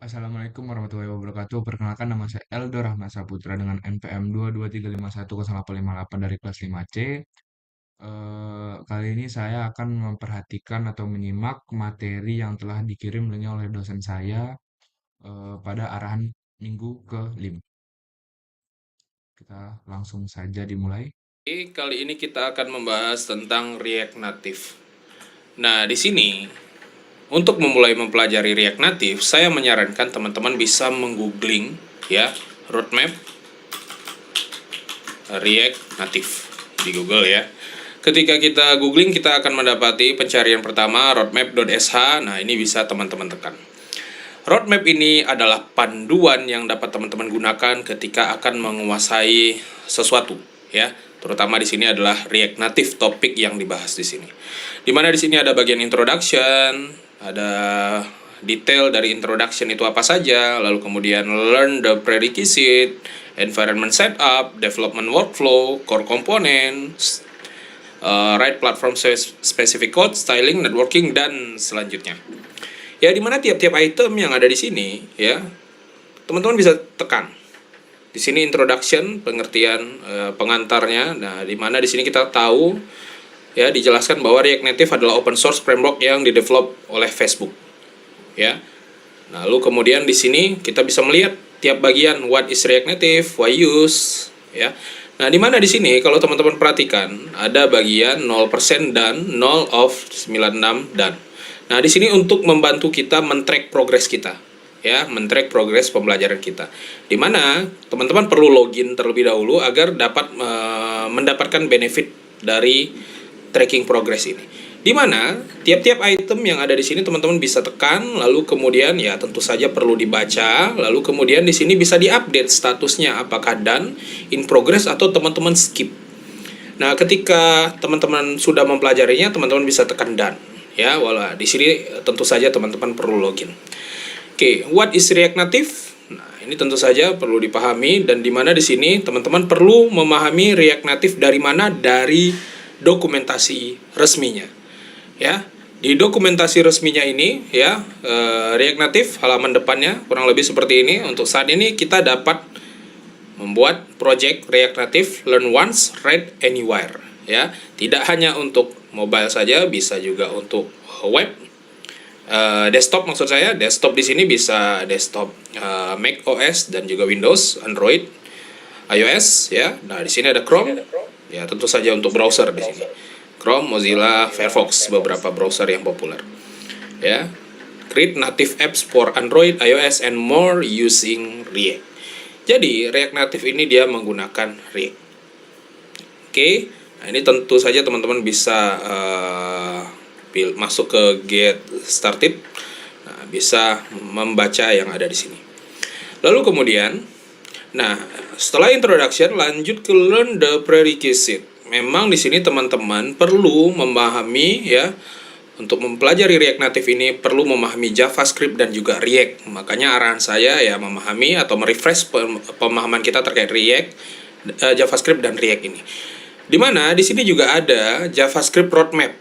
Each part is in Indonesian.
Assalamualaikum warahmatullahi wabarakatuh. Perkenalkan nama saya Eldo Rahmat Saputra dengan NPM 223510858 dari kelas 5C. Kali ini saya akan memperhatikan atau menyimak materi yang telah dikirim oleh dosen saya pada arahan minggu ke-5. Kita langsung saja dimulai. Kali ini kita akan membahas tentang React Native. Nah, di sini untuk memulai mempelajari React Native, saya menyarankan teman-teman bisa menggoogling ya roadmap React Native di Google ya. Ketika kita googling, kita akan mendapati pencarian pertama roadmap.sh. Nah, ini bisa teman-teman tekan. Roadmap ini adalah panduan yang dapat teman-teman gunakan ketika akan menguasai sesuatu, ya. Terutama di sini adalah React Native topik yang dibahas di sini. Dimana di sini ada bagian introduction, ada detail dari introduction itu apa saja, lalu kemudian learn the prerequisite, environment setup, development workflow, core components, write platform specific code, styling, networking, dan selanjutnya. Ya, dimana tiap-tiap item yang ada di sini, ya, teman-teman bisa tekan. Di sini introduction, pengertian pengantarnya. Nah, dimana di sini kita tahu, ya, dijelaskan bahwa React Native adalah open source framework yang didevelop oleh Facebook, ya. Lalu kemudian di sini kita bisa melihat tiap bagian what is React Native, why use, ya. Nah, dimana di sini kalau teman-teman perhatikan ada bagian 0% dan 0 of 96 dan. Nah, di sini untuk membantu kita men-track progress kita, ya, men-track progress pembelajaran kita. Di mana teman-teman perlu login terlebih dahulu agar dapat mendapatkan benefit dari tracking progress ini. Di mana tiap-tiap item yang ada di sini teman-teman bisa tekan, lalu kemudian ya tentu saja perlu dibaca, lalu kemudian di sini bisa diupdate statusnya apakah done, in progress, atau teman-teman skip. Nah, ketika teman-teman sudah mempelajarinya, teman-teman bisa tekan done. Ya, wala di sini tentu saja teman-teman perlu login. Oke, what is React Native? Nah, ini tentu saja perlu dipahami, dan di mana di sini teman-teman perlu memahami React Native dari mana? Dari dokumentasi resminya. Ya, di dokumentasi resminya ini, ya, React Native halaman depannya kurang lebih seperti ini. Untuk saat ini kita dapat membuat project React Native Learn Once, Write Anywhere. Ya, tidak hanya untuk mobile saja, bisa juga untuk web, desktop maksud saya. Desktop di sini bisa desktop Mac OS dan juga Windows, Android, iOS, ya. Nah, di sini ada Chrome. Ya, tentu saja untuk browser di sini. Chrome, Mozilla, Firefox, beberapa browser yang populer. Ya. Create native apps for Android, iOS, and more using React. Jadi, React Native ini dia menggunakan React. Oke. Nah, ini tentu saja teman-teman bisa masuk ke Get Started. Nah, bisa membaca yang ada di sini. Lalu kemudian, nah, setelah introduction lanjut ke learn the prerequisite. Memang di sini teman-teman perlu memahami, ya, untuk mempelajari React Native ini perlu memahami JavaScript dan juga React. Makanya arahan saya ya memahami atau merefresh pemahaman kita terkait React, JavaScript dan React ini. Dimana di sini juga ada JavaScript roadmap.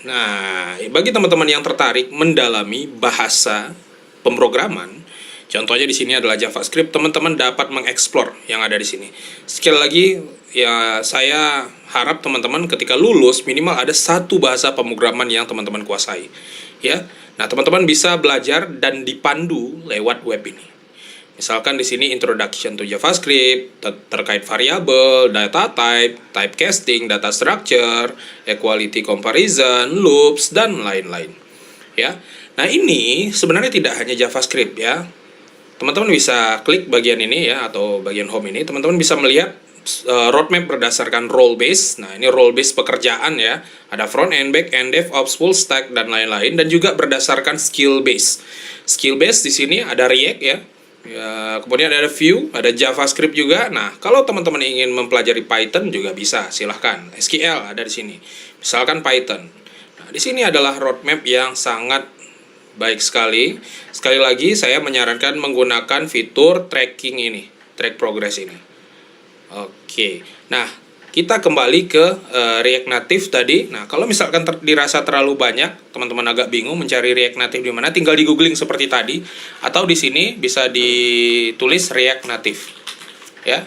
Nah, bagi teman-teman yang tertarik mendalami bahasa pemrograman, contohnya di sini adalah JavaScript, teman-teman dapat mengeksplor yang ada di sini. Sekali lagi, ya, saya harap teman-teman ketika lulus minimal ada satu bahasa pemrograman yang teman-teman kuasai. Ya, nah, teman-teman bisa belajar dan dipandu lewat web ini. Misalkan di sini introduction to JavaScript, terkait variabel, data type, typecasting, data structure, equality comparison, loops, dan lain-lain. Ya. Nah, ini sebenarnya tidak hanya JavaScript, ya. Teman-teman bisa klik bagian ini, ya, atau bagian home ini, teman-teman bisa melihat roadmap berdasarkan role base. Nah, ini role base pekerjaan, ya. Ada front end, back end, DevOps, full stack, dan lain-lain, dan juga berdasarkan skill base. Skill base di sini ada React, ya. Ya, kemudian ada Vue, ada JavaScript juga. Nah, kalau teman-teman ingin mempelajari Python juga bisa, silahkan. SQL ada di sini. Misalkan Python. Nah, di sini adalah roadmap yang sangat baik sekali. Sekali lagi, saya menyarankan menggunakan fitur tracking ini, track progress ini. Oke. Nah, kita kembali ke React Native tadi. Nah, kalau misalkan dirasa terlalu banyak, teman-teman agak bingung mencari React Native di mana, tinggal di googling seperti tadi, atau di sini bisa ditulis React Native, ya,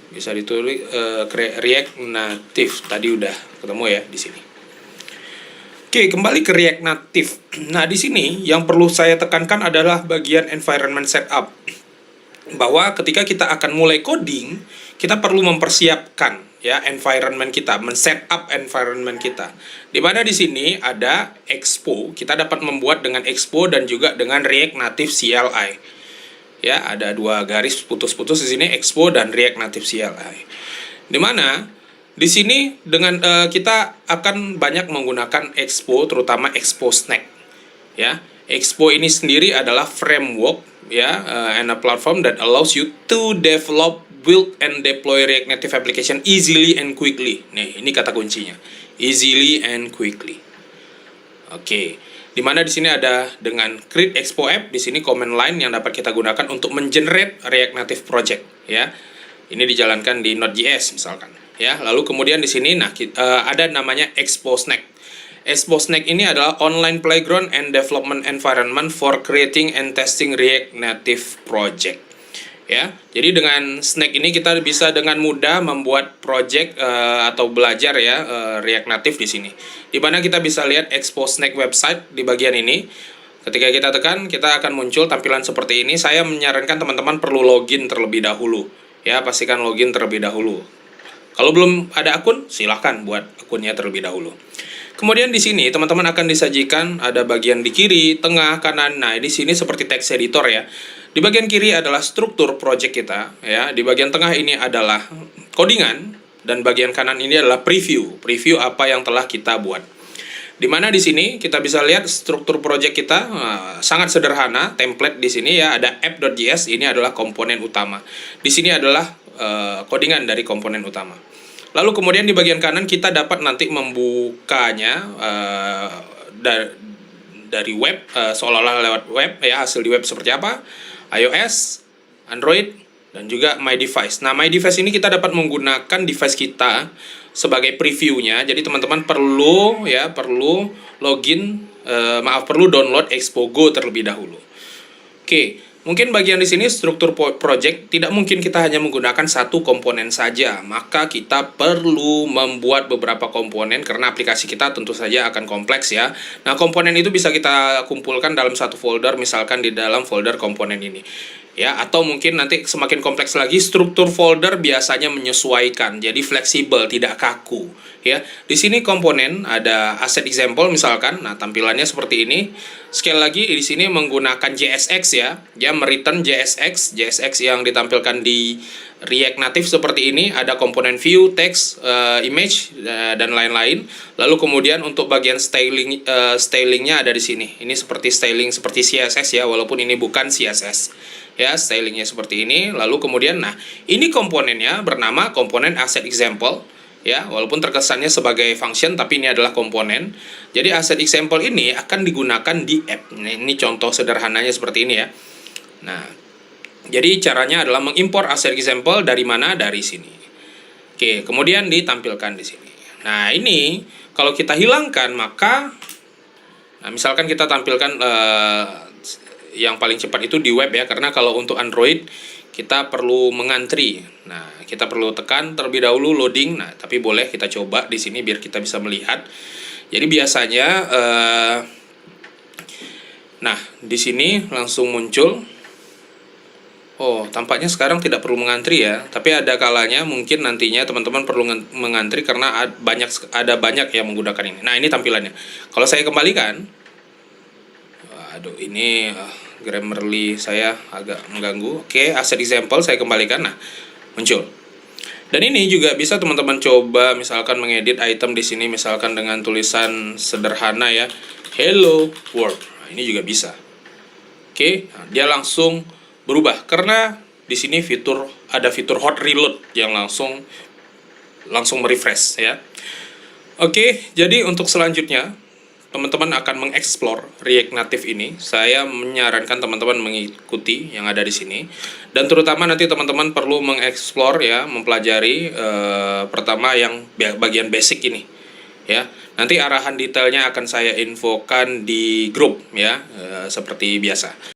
bisa ditulis React Native. Tadi udah ketemu ya di sini. Oke, kembali ke React Native. Nah, di sini yang perlu saya tekankan adalah bagian environment setup. Bahwa ketika kita akan mulai coding, kita perlu mempersiapkan ya environment kita, men-setup environment kita. Di mana di sini ada Expo, kita dapat membuat dengan Expo dan juga dengan React Native CLI. Ya, ada dua garis putus-putus di sini, Expo dan React Native CLI. Di mana di sini dengan kita akan banyak menggunakan Expo, terutama Expo Snack. Ya, Expo ini sendiri adalah framework ya, and a platform that allows you to develop, build and deploy React Native application easily and quickly. Nih, ini kata kuncinya. Easily and quickly. Oke. Di mana di sini ada dengan create Expo app, di sini command line yang dapat kita gunakan untuk mengenerate React Native project ya. Ini dijalankan di Node.js misalkan ya. Lalu kemudian di sini ada namanya Expo Snack. Expo Snack ini adalah online playground and development environment for creating and testing React Native project. Ya, jadi dengan Snack ini kita bisa dengan mudah membuat project atau belajar ya React Native di sini. Di mana kita bisa lihat Expo Snack website di bagian ini. Ketika kita tekan, kita akan muncul tampilan seperti ini. Saya menyarankan teman-teman perlu login terlebih dahulu. Ya, pastikan login terlebih dahulu. Kalau belum ada akun, silahkan buat akunnya terlebih dahulu. Kemudian di sini teman-teman akan disajikan ada bagian di kiri, tengah, kanan. Nah, di sini seperti text editor ya. Di bagian kiri adalah struktur project kita ya. Di bagian tengah ini adalah codingan dan bagian kanan ini adalah preview. Preview apa yang telah kita buat. Di mana di sini kita bisa lihat struktur project kita sangat sederhana, template di sini ya, ada app.js, ini adalah komponen utama. Di sini adalah codingan dari komponen utama. Lalu kemudian di bagian kanan kita dapat nanti membukanya dari web, seolah-olah lewat web ya, hasil di web seperti apa, iOS, Android, dan juga My Device. Nah, My Device ini kita dapat menggunakan device kita sebagai previewnya. Jadi teman-teman perlu login, perlu download Expo Go terlebih dahulu. Oke, mungkin bagian di sini struktur project tidak mungkin kita hanya menggunakan satu komponen saja. Maka kita perlu membuat beberapa komponen karena aplikasi kita tentu saja akan kompleks ya. Nah, komponen itu bisa kita kumpulkan dalam satu folder, misalkan di dalam folder komponen ini. Ya, atau mungkin nanti semakin kompleks lagi, struktur folder biasanya menyesuaikan, jadi fleksibel, tidak kaku. Ya, di sini komponen ada asset example misalkan, nah tampilannya seperti ini. Sekali lagi di sini menggunakan JSX ya, mereturn JSX yang ditampilkan di React Native seperti ini. Ada komponen view, text, image dan lain-lain. Lalu kemudian untuk bagian stylingnya ada di sini. Ini seperti styling seperti CSS ya, walaupun ini bukan CSS. Ya, stylingnya seperti ini. Lalu kemudian, nah ini komponennya bernama komponen asset example ya, walaupun terkesannya sebagai function tapi ini adalah komponen. Jadi asset example ini akan digunakan di app. Nah, ini contoh sederhananya seperti ini ya. Nah, jadi caranya adalah mengimpor asset example dari mana? Dari sini. Oke, kemudian ditampilkan di sini. Nah, ini kalau kita hilangkan maka misalkan kita tampilkan yang paling cepat itu di web ya, karena kalau untuk Android kita perlu mengantri. Nah, kita perlu tekan terlebih dahulu loading. Nah, tapi boleh kita coba di sini biar kita bisa melihat. Jadi biasanya nah, di sini langsung muncul. Oh, tampaknya sekarang tidak perlu mengantri ya, tapi ada kalanya mungkin nantinya teman-teman perlu mengantri karena ada banyak yang menggunakan ini. Nah, ini tampilannya. Kalau saya kembalikan, aduh ini Grammarly saya agak mengganggu. Oke, asset example saya kembalikan. Nah, muncul. Dan ini juga bisa teman-teman coba misalkan mengedit item di sini misalkan dengan tulisan sederhana ya, hello world. Nah, ini juga bisa. Oke, nah, dia langsung berubah karena di sini ada fitur hot reload yang langsung merefresh ya. Oke, jadi untuk selanjutnya teman-teman akan mengeksplor React Native ini, saya menyarankan teman-teman mengikuti yang ada di sini. Dan terutama nanti teman-teman perlu mengeksplor ya, mempelajari pertama yang bagian basic ini. Ya, nanti arahan detailnya akan saya infokan di grup ya, seperti biasa.